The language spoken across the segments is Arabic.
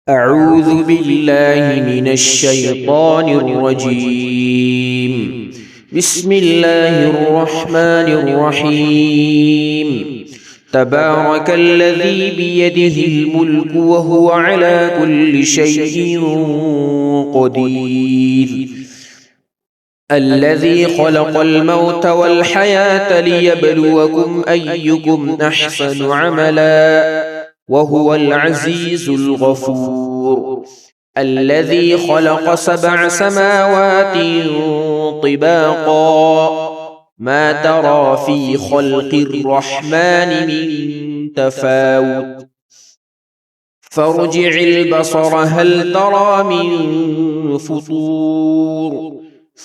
أعوذ بالله من الشيطان الرجيم. بسم الله الرحمن الرحيم. تبارك الذي بيده الملك وهو على كل شيء قدير. الذي خلق الموت والحياة ليبلوكم أيكم أحسن عملا وهو العزيز الغفور. الذي خلق 7 سماوات طباقا ما ترى في خلق الرحمن من تفاوت فارجع البصر هل ترى من فطور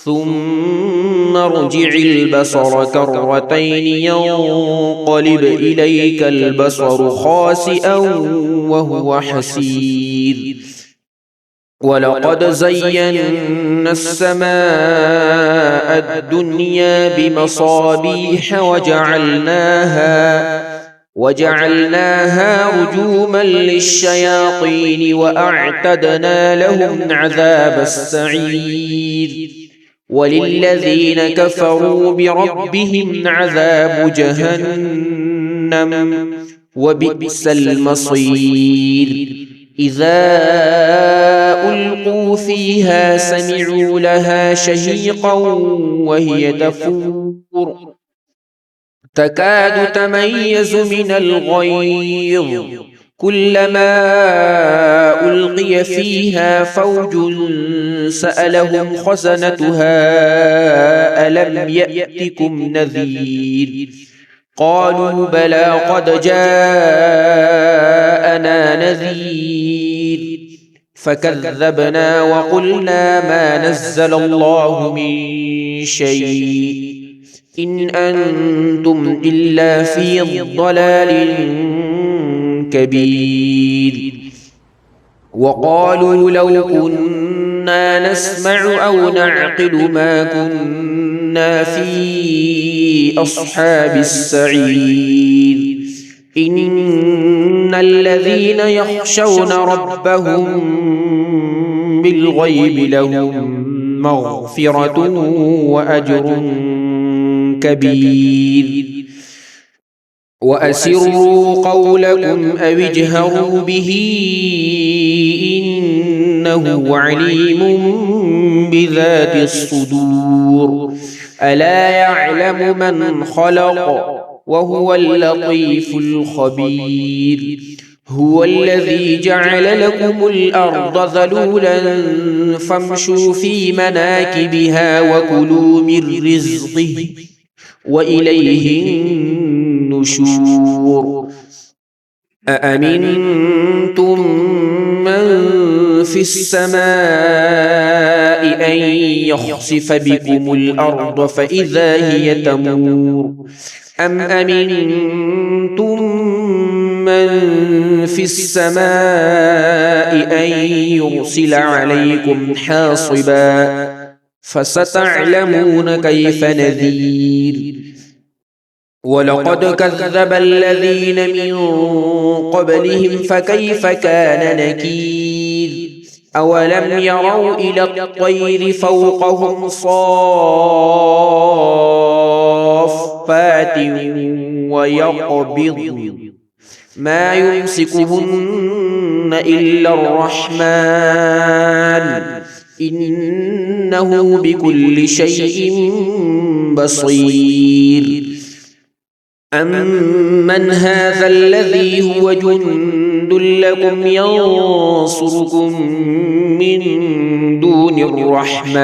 ثم ارجع البصر كرتين ينقلب إليك البصر خاسئا وهو حسير. ولقد زينا السماء الدنيا بمصابيح وجعلناها رجوما للشياطين وأعتدنا لهم عذاب السعير. وللذين كفروا بربهم عذاب جهنم وبئس المصير. إذا ألقوا فيها سمعوا لها شهيقا وهي تفور تكاد تميز من الغيظ كلما ألقي فيها فوج سألهم خزنتها ألم يأتكم نذير قالوا بلى قد جاءنا نذير فكذبنا وقلنا ما نزل الله من شيء إن أنتم إلا في ضلال كبير. وقالوا لو كنا نسمع أو نعقل ما كنا في أصحاب السعير. إن الذين يخشون ربهم بالغيب لهم مغفرة وأجر كبير. وأسروا قولكم أو اجهروا به إنه عليم بذات الصدور. ألا يعلم من خلق وهو اللطيف الخبير. هو الذي جعل لكم الأرض ذلولا فامشوا في مناكبها وكلوا من رزقه وإليه النشور. أأمنتم من في السماء أن يخسف بكم الأرض فإذا هي تمور أم أمنتم من في السماء أن يرسل عليكم حاصبا فستعلمون كيف نذير. ولقد كذب الذين من قبلهم فكيف كان نكير. أولم يروا إلى الطير فوقهم صافات ويقبض ما يمسكهن إلا الرحمن إنه بكل شيء بصير. أمن هذا الذي هو جند لكم ينصركم من دون الرحمن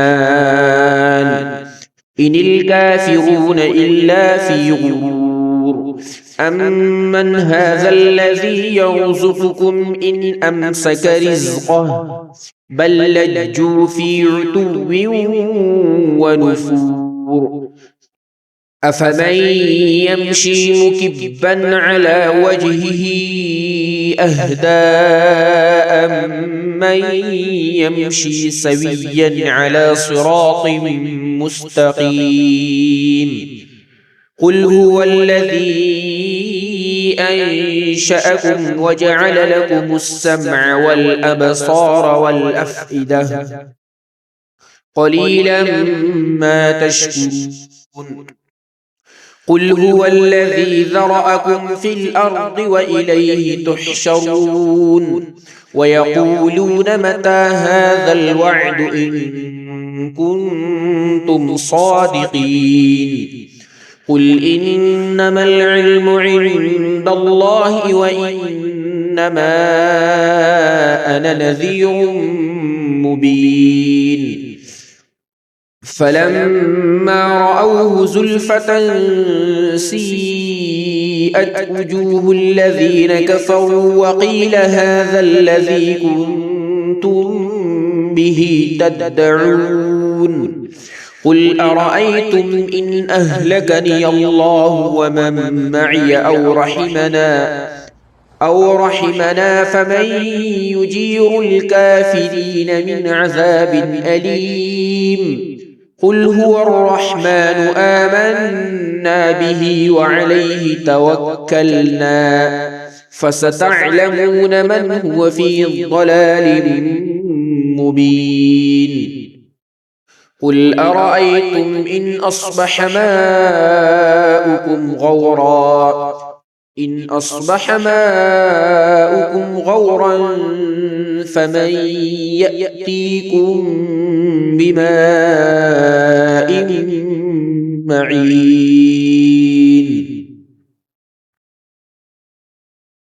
إن الكافرون إلا في غرور. أمن هذا الذي يرزقكم إن أمسك رزقه بل لجوا في عتو ونفور. أفمن يمشي مكبا على وجهه أهدى أمن يمشي سويا على صراط مستقيم. قل هو الذي أنشأكم وجعل لكم السمع والأبصار والأفئدة قليلا ما تشكرون قل هو الذي ذرأكم في الأرض وإليه تحشرون ويقولون متى هذا الوعد إن كنتم صادقين قل إنما العلم عند الله وإنما أنا نذير مبين فلما رأوه زلفة سيئت وجوه الذين كفروا وقيل هذا الذي كنتم به تدعون قل أرأيتم إن أهلكني الله ومن معي أو رحمنا فمن يجير الكافرين من عذاب أليم قل هو الرحمن آمنا به وعليه توكلنا فستعلمون من هو في ضلال مبين قل أرأيتم إن أصبح ماؤكم غورا فمن يأتيكم بماء معين